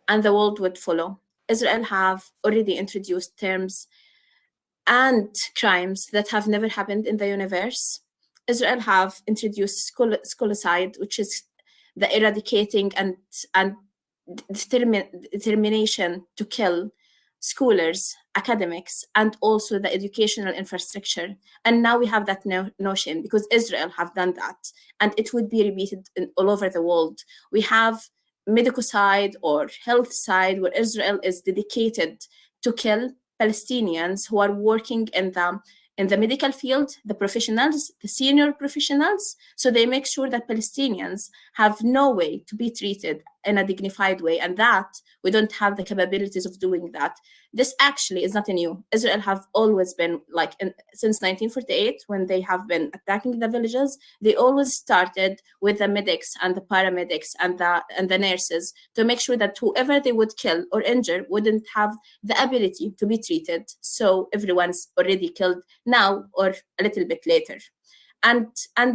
and the world would follow. Israel have already introduced terms and crimes that have never happened in the universe. Israel have introduced scholicide, which is the eradicating and determination to kill scholars, academics, and also the educational infrastructure. And now we have that notion because Israel have done that, and it would be repeated all over the world. We have medical side or health side where Israel is dedicated to kill Palestinians who are working in the medical field, the professionals, the senior professionals. So they make sure that Palestinians have no way to be treated in a dignified way, and that we don't have the capabilities of doing that. This actually is not new. Israel have always been since 1948, when they have been attacking the villages, they always started with the medics and the paramedics and the nurses to make sure that whoever they would kill or injure wouldn't have the ability to be treated. So everyone's already killed now or a little bit later. And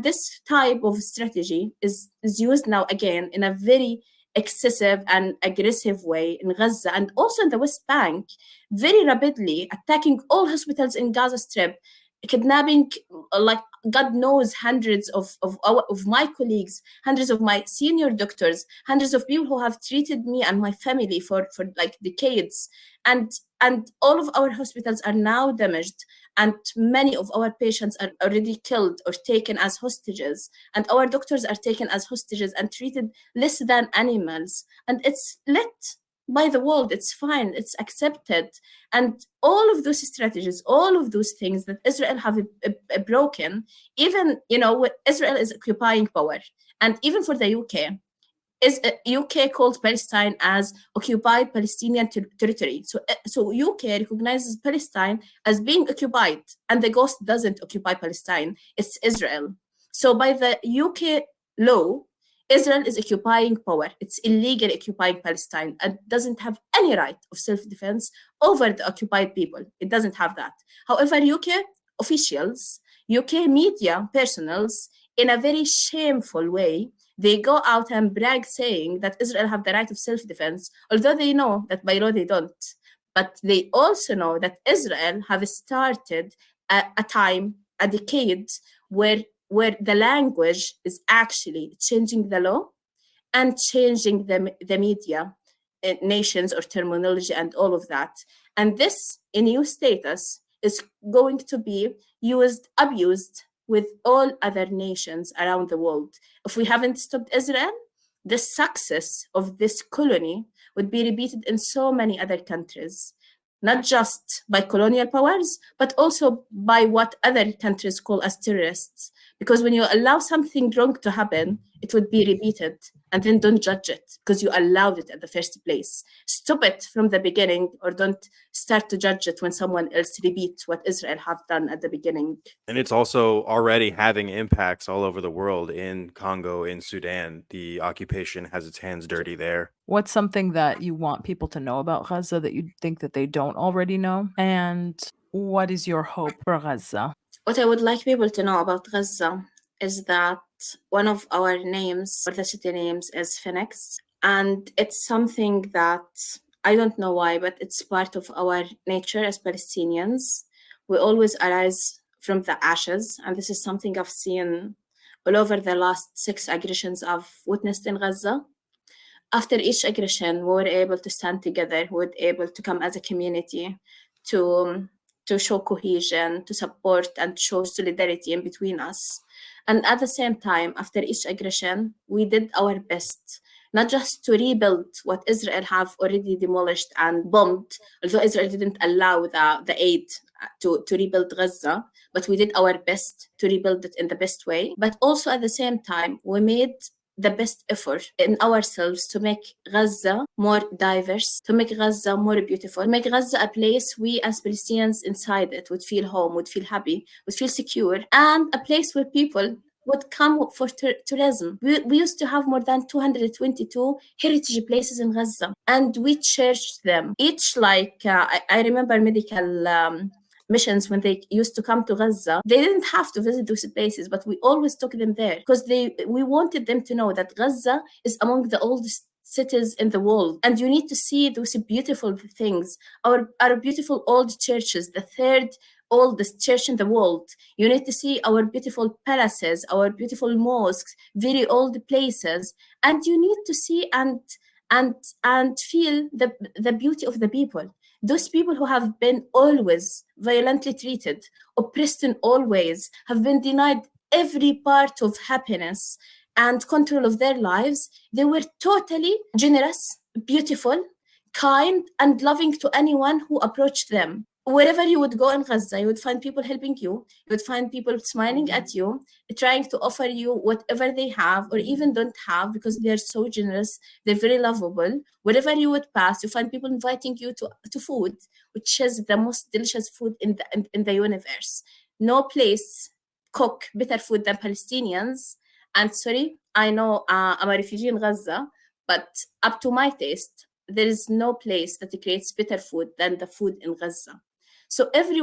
this type of strategy is used now again in a very excessive and aggressive way in Gaza and also in the West Bank, very rapidly attacking all hospitals in Gaza Strip, kidnapping, God knows, hundreds of my colleagues, hundreds of my senior doctors, hundreds of people who have treated me and my family for decades. And all of our hospitals are now damaged, and many of our patients are already killed or taken as hostages, and our doctors are taken as hostages and treated less than animals. And it's let by the world, it's fine, it's accepted. And all of those strategies, all of those things that Israel have broken, even, Israel is occupying power. And even for the UK, UK called Palestine as occupied Palestinian territory. So UK recognizes Palestine as being occupied, and the ghost doesn't occupy Palestine, it's Israel. So by the UK law, Israel is occupying power. It's illegally occupying Palestine and doesn't have any right of self-defense over the occupied people. It doesn't have that. However, UK officials, UK media personals, in a very shameful way, they go out and brag saying that Israel have the right of self-defense, although they know that by law they don't. But they also know that Israel have started a decade where the language is actually changing the law and changing the media, nations or terminology and all of that. And this new status is going to be abused with all other nations around the world. If we haven't stopped Israel, the success of this colony would be repeated in so many other countries, not just by colonial powers, but also by what other countries call as terrorists. Because when you allow something wrong to happen, it would be repeated. And then don't judge it because you allowed it at the first place. Stop it from the beginning, or don't start to judge it when someone else repeats what Israel have done at the beginning. And it's also already having impacts all over the world. In Congo, in Sudan, the occupation has its hands dirty there. What's something that you want people to know about Gaza that you think that they don't already know? And what is your hope for Gaza? What I would like people to know about Gaza is that one of our names, or the city names, is Phoenix. And it's something that, I don't know why, but it's part of our nature as Palestinians. We always arise from the ashes. And this is something I've seen all over the last 6 aggressions I've witnessed in Gaza. After each aggression, we were able to stand together, we were able to come as a community to show cohesion, to support and show solidarity in between us. And at the same time, after each aggression, we did our best, not just to rebuild what Israel have already demolished and bombed, although Israel didn't allow the aid to rebuild Gaza, but we did our best to rebuild it in the best way. But also at the same time, we made the best effort in ourselves to make Gaza more diverse, to make Gaza more beautiful, to make Gaza a place we as Palestinians inside it would feel home, would feel happy, would feel secure, and a place where people would come for tourism. We used to have more than 222 heritage places in Gaza, and we cherished them. Each, I remember medical missions, when they used to come to Gaza, they didn't have to visit those places, but we always took them there because we wanted them to know that Gaza is among the oldest cities in the world, and you need to see those beautiful things, our beautiful old churches, the third oldest church in the world. You need to see our beautiful palaces, our beautiful mosques, very old places, and you need to see and feel the beauty of the people. Those people who have been always violently treated, oppressed in all ways, have been denied every part of happiness and control of their lives. They were totally generous, beautiful, kind, and loving to anyone who approached them. Wherever you would go in Gaza, you would find people helping you. You would find people smiling at you, trying to offer you whatever they have or even don't have, because they're so generous. They're very lovable. Wherever you would pass, you find people inviting you to food, which is the most delicious food in the universe. No place cook better food than Palestinians. And sorry, I know I'm a refugee in Gaza, but up to my taste, there is no place that creates better food than the food in Gaza. So we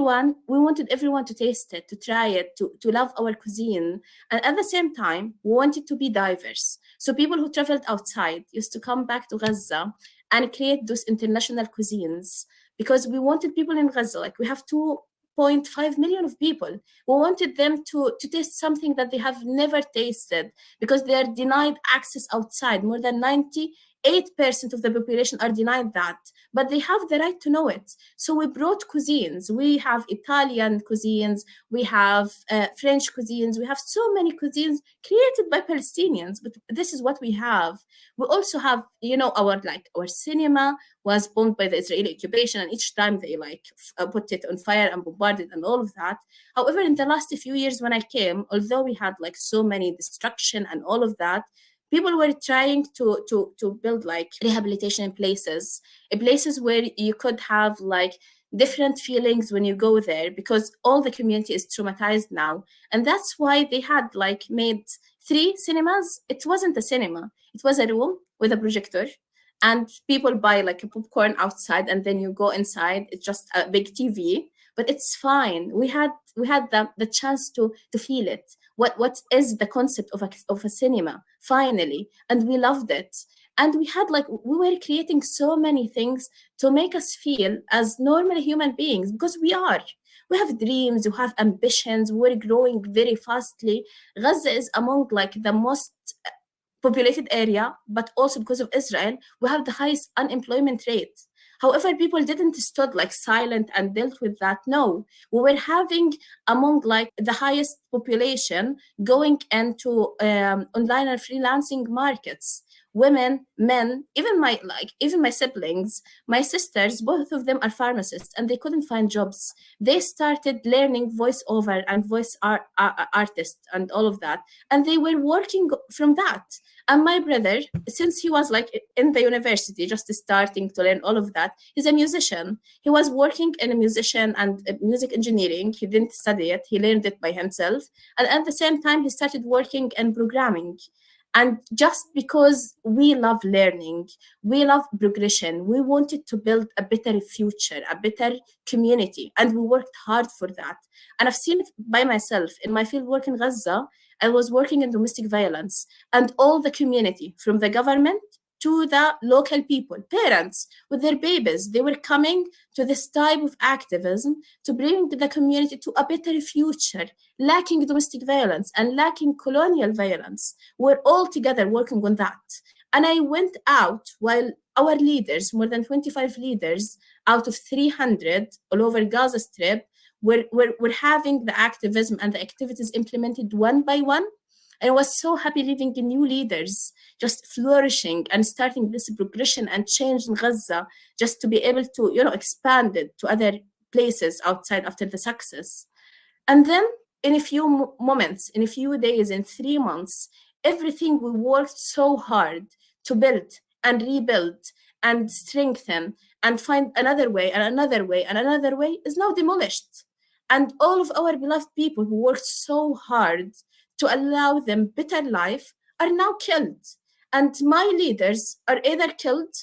wanted everyone to taste it, to try it, to love our cuisine. And at the same time, we wanted to be diverse. So people who traveled outside used to come back to Gaza and create those international cuisines, because we wanted people in Gaza, like we have 2.5 million of people. We wanted them to taste something that they have never tasted, because they are denied access outside. More than 98% of the population are denied that, but they have the right to know it. So we brought cuisines. We have Italian cuisines, we have French cuisines, we have so many cuisines created by Palestinians, but this is what we have. We also have, our cinema was bombed by the Israeli occupation, and each time they put it on fire and bombarded and all of that. However, in the last few years when I came, although we had so many destruction and all of that, people were trying to build rehabilitation places where you could have different feelings when you go there, because all the community is traumatized now. And that's why they had made 3 cinemas. It wasn't a cinema, it was a room with a projector, and people buy a popcorn outside, and then you go inside, it's just a big TV. But it's fine. We had the chance to feel it. What is the concept of a cinema, finally, and we loved it. And we had we were creating so many things to make us feel as normal human beings, because we have dreams, we have ambitions, we're growing very fastly. Gaza is among the most populated area, but also because of Israel, we have the highest unemployment rate. However, people didn't stood silent and dealt with that. No, we were having among the highest population going into online and freelancing markets. women, men, even my siblings, my sisters, both of them are pharmacists, and they couldn't find jobs. They started learning voiceover and voice artist and all of that, and they were working from that. And my brother, since he was like in the university, just starting to learn all of that, he's a musician. He was working in a musician and music engineering. He didn't study it. He learned it by himself. And at the same time, he started working in programming. And just because we love learning, we love progression, we wanted to build a better future, a better community, and we worked hard for that. And I've seen it by myself. In my field work in Gaza, I was working in domestic violence, and all the community, from the government to the local people, parents with their babies, they were coming to this type of activism to bring the community to a better future, lacking domestic violence and lacking colonial violence. We're all together working on that. And I went out while our leaders, more than 25 leaders out of 300 all over Gaza Strip, we're having the activism and the activities implemented one by one. And I was so happy leaving the new leaders just flourishing and starting this progression and change in Gaza, just to be able to, expand it to other places outside after the success. And then in a few moments, in a few days, in 3 months, everything we worked so hard to build and rebuild and strengthen and find another way and another way and another way is now demolished. And all of our beloved people who worked so hard to allow them better life are now killed. And my leaders are either killed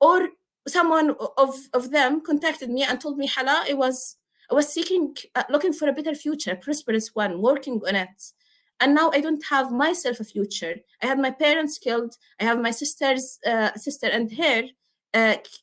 or someone of them contacted me and told me, Hala, I was seeking, looking for a better future, a prosperous one, working on it. And now I don't have myself a future. I have my parents killed. I have my sister's sister and her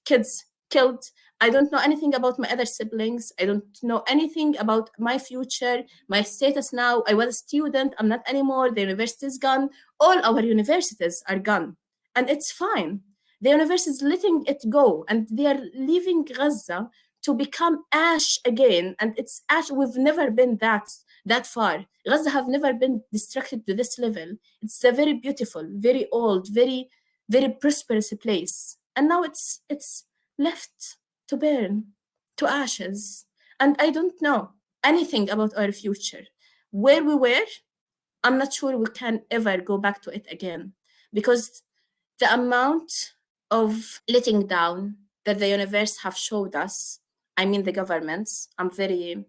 kids killed. I don't know anything about my other siblings. I don't know anything about my future, my status now. I was a student. I'm not anymore. The university is gone. All our universities are gone. And it's fine. The university is letting it go. And they are leaving Gaza to become ash again. And it's ash. We've never been that far. Gaza have never been destructed to this level. It's a very beautiful, very old, very, very prosperous place. And now it's left to burn to ashes. And I don't know anything about our future. Where we were, I'm not sure we can ever go back to it again, because the amount of letting down that the universe have showed us, I mean the governments, I'm very,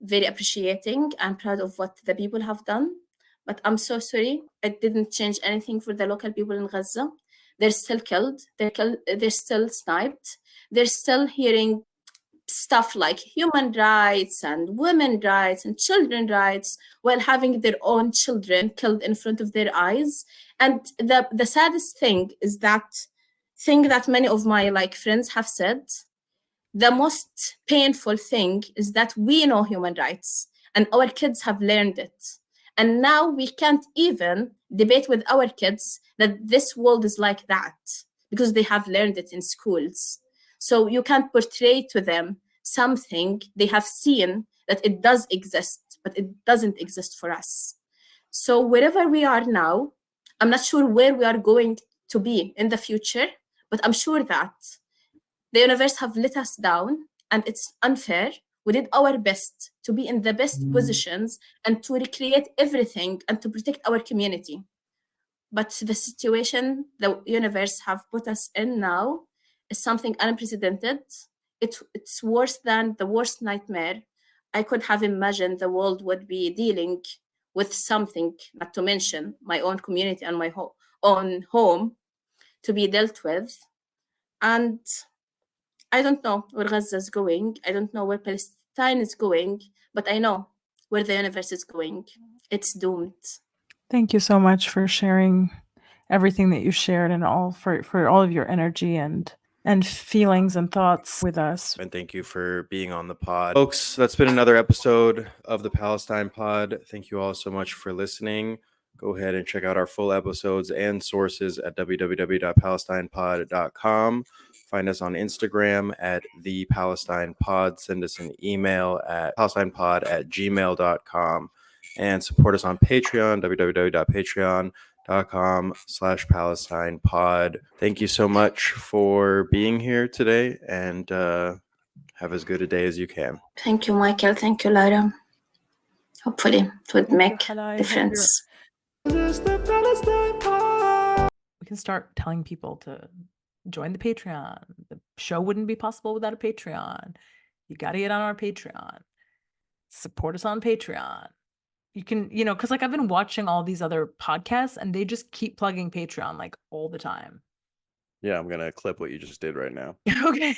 very appreciating and proud of what the people have done. But I'm so sorry, it didn't change anything for the local people in Gaza. They're still killed, they're still sniped, they're still hearing stuff like human rights and women's rights and children's rights while having their own children killed in front of their eyes. And the saddest thing is that thing that many of my friends have said, the most painful thing is that we know human rights and our kids have learned it. And now we can't even debate with our kids that this world is like that because they have learned it in schools. So you can't portray to them something they have seen that it does exist, but it doesn't exist for us. So wherever we are now, I'm not sure where we are going to be in the future, but I'm sure that the universe have let us down and it's unfair. We did our best to be in the best positions and to recreate everything and to protect our community. But the situation the universe have put us in now is something unprecedented. It's worse than the worst nightmare I could have imagined the world would be dealing with something, not to mention my own community and my own home to be dealt with. And I don't know where Gaza is going. I don't know where Palestine is going, but I know where the universe is going. It's doomed. Thank you so much for sharing everything that you shared and for all of your energy and feelings and thoughts with us. And thank you for being on the pod. Folks, that's been another episode of the Palestine Pod. Thank you all so much for listening. Go ahead and check out our full episodes and sources at www.palestinepod.com. Find us on Instagram at The Palestine Pod. Send us an email at palestinepod@gmail.com. And support us on Patreon, www.patreon.com patreon.com/Palestine pod. Thank you so much for being here today, and have as good a day as you can. Thank you, Michael. Thank you, Lara. Hopefully it would Thank you, make Hala. I hope difference. we can start telling people to join the Patreon. The show wouldn't be possible without a Patreon. You got to get on our Patreon. Support us on Patreon. You can, because like I've been watching all these other podcasts and they just keep plugging Patreon like all the time. Yeah, I'm gonna clip what you just did right now. Okay.